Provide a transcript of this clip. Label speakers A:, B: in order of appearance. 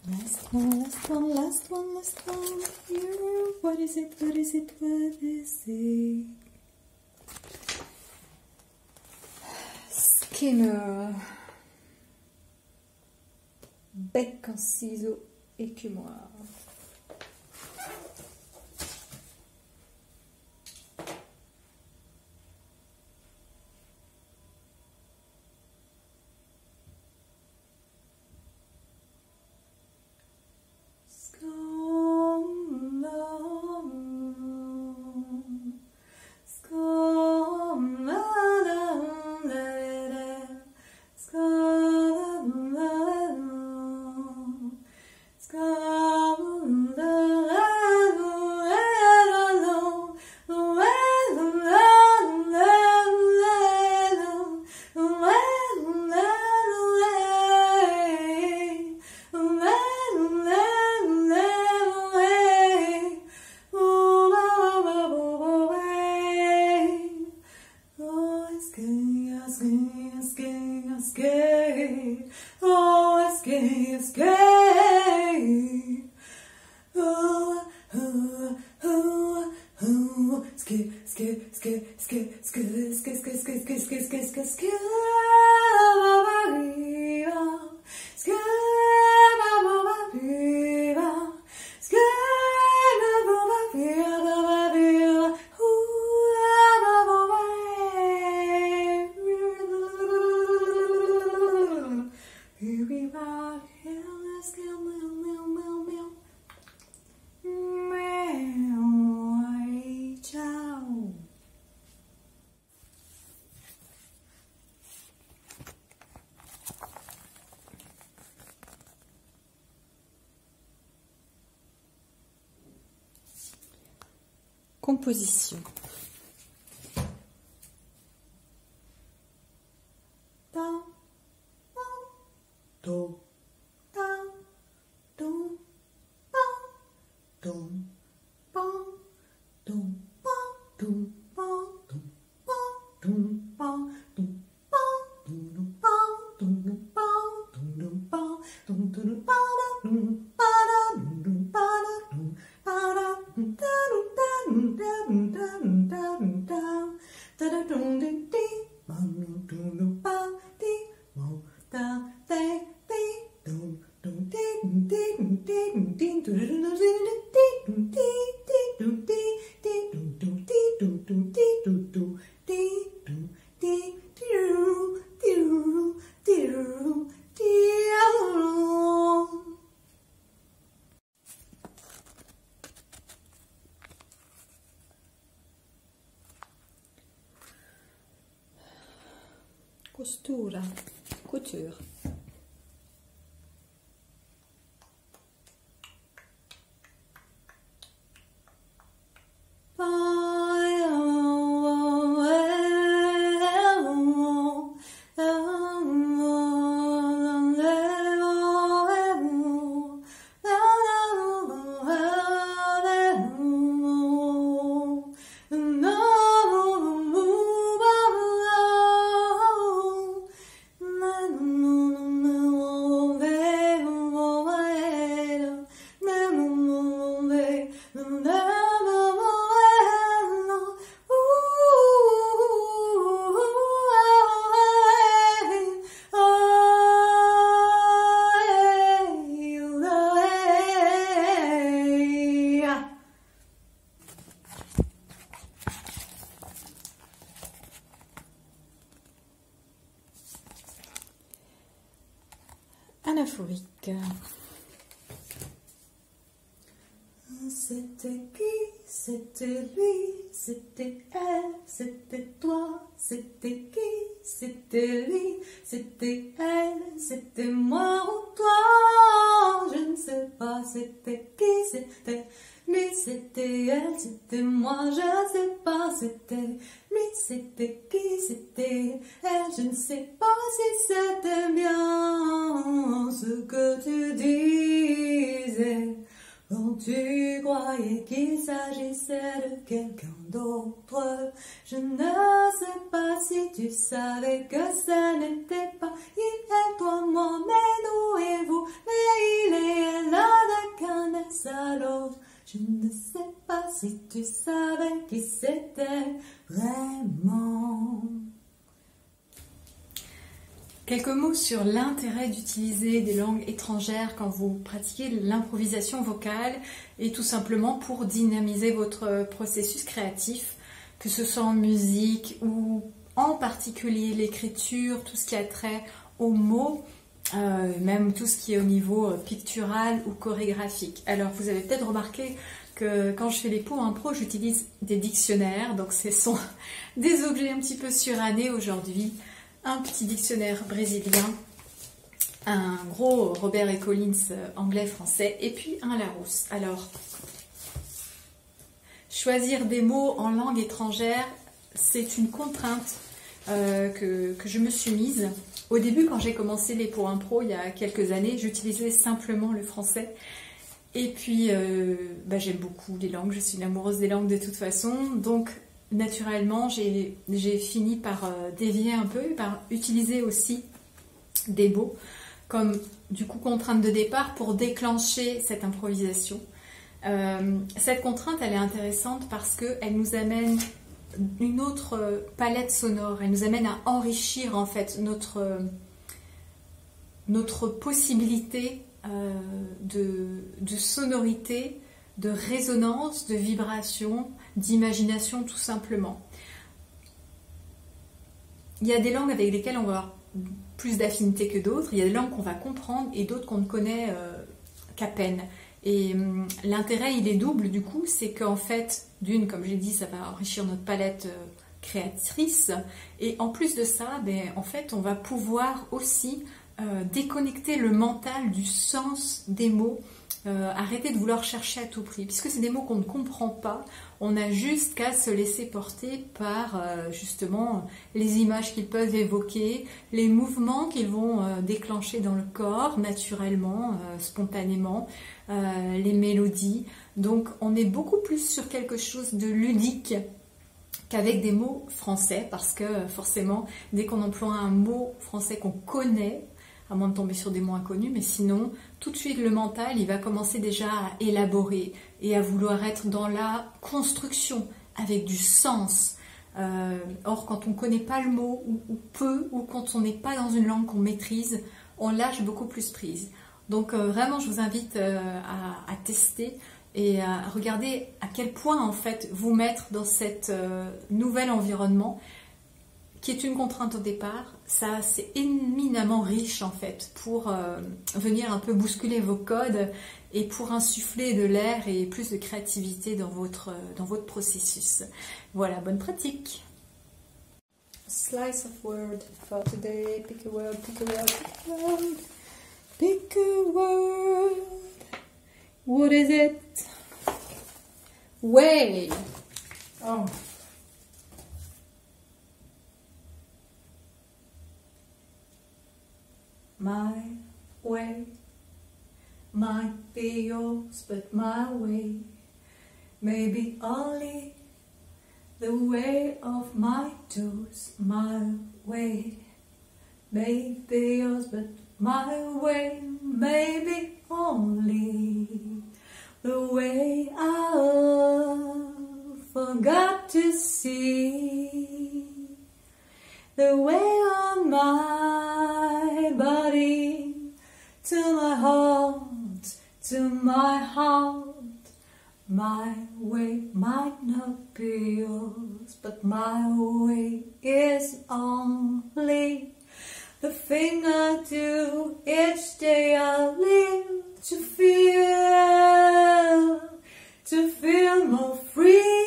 A: Last one, last one, last one, last one. Here. What is it? What is it? What is it? Skimmer. Bec en ciseaux écumoire. Composition. Do, do, do, Costura, couture. Anaphorique. C'était qui, c'était lui, c'était elle, c'était toi, c'était qui, c'était lui, c'était elle, c'était moi ou toi, je ne sais pas, c'était qui, c'était lui, c'était elle, c'était moi, je ne sais pas, c'était lui, c'était qui, c'était elle, je ne sais pas si c'était bien ce que tu disais. Quand tu croyais qu'il s'agissait de quelqu'un d'autre, je ne sais pas si tu savais que ça n'était pas il, elle, toi, moi, mais nous et vous, mais il et elle. Je ne sais pas si tu savais qui c'était vraiment. Quelques mots sur l'intérêt d'utiliser des langues étrangères quand vous pratiquez l'improvisation vocale et tout simplement pour dynamiser votre processus créatif, que ce soit en musique ou en particulier l'écriture, tout ce qui a trait aux mots, même tout ce qui est au niveau pictural ou chorégraphique. Alors vous avez peut-être remarqué que quand je fais les pots impro, j'utilise des dictionnaires, donc ce sont des objets un petit peu surannés aujourd'hui. Un petit dictionnaire brésilien, un gros Robert et Collins anglais-français et puis un Larousse. Alors, choisir des mots en langue étrangère, c'est une contrainte que je me suis mise. Au début, quand j'ai commencé les pots impro il y a quelques années, j'utilisais simplement le français. Et puis, j'aime beaucoup les langues, je suis une amoureuse des langues de toute façon, donc naturellement, j'ai fini par dévier un peu, par utiliser aussi des mots comme du coup contrainte de départ pour déclencher cette improvisation. Cette contrainte, elle est intéressante parce qu'elle nous amène une autre palette sonore, elle nous amène à enrichir en fait notre possibilité de sonorité, de résonance, de vibration, d'imagination tout simplement. Il y a des langues avec lesquelles on va avoir plus d'affinité que d'autres, il y a des langues qu'on va comprendre et d'autres qu'on ne connaît qu'à peine. Et l'intérêt il est double du coup, c'est qu'en fait, d'une, comme j'ai dit, ça va enrichir notre palette créatrice, et en plus de ça, en fait, on va pouvoir aussi déconnecter le mental du sens des mots, arrêter de vouloir chercher à tout prix, puisque c'est des mots qu'on ne comprend pas, on a juste qu'à se laisser porter par justement les images qu'ils peuvent évoquer, les mouvements qu'ils vont déclencher dans le corps naturellement, spontanément, les mélodies. Donc on est beaucoup plus sur quelque chose de ludique qu'avec des mots français, parce que forcément, dès qu'on emploie un mot français qu'on connaît, à moins de tomber sur des mots inconnus, mais sinon, tout de suite, le mental, il va commencer déjà à élaborer et à vouloir être dans la construction, avec du sens. Or, quand on ne connaît pas le mot, ou peu, ou quand on n'est pas dans une langue qu'on maîtrise, on lâche beaucoup plus prise. Donc, vraiment, je vous invite à tester et à regarder à quel point, en fait, vous mettre dans cet nouvel environnement, qui est une contrainte au départ, ça c'est éminemment riche en fait pour venir un peu bousculer vos codes et pour insuffler de l'air et plus de créativité dans votre processus. Voilà, bonne pratique. Slice of word for today. Pick a word, pick a word, pick a word. Pick a word. What is it? Way. Oh. My way might be yours, but my way may be only the way of my toes. My way may be yours, but my way may be only the way I forgot to see. The way on my body, to my heart, my way might not be yours, but my way is only the thing I do each day I live to feel more free.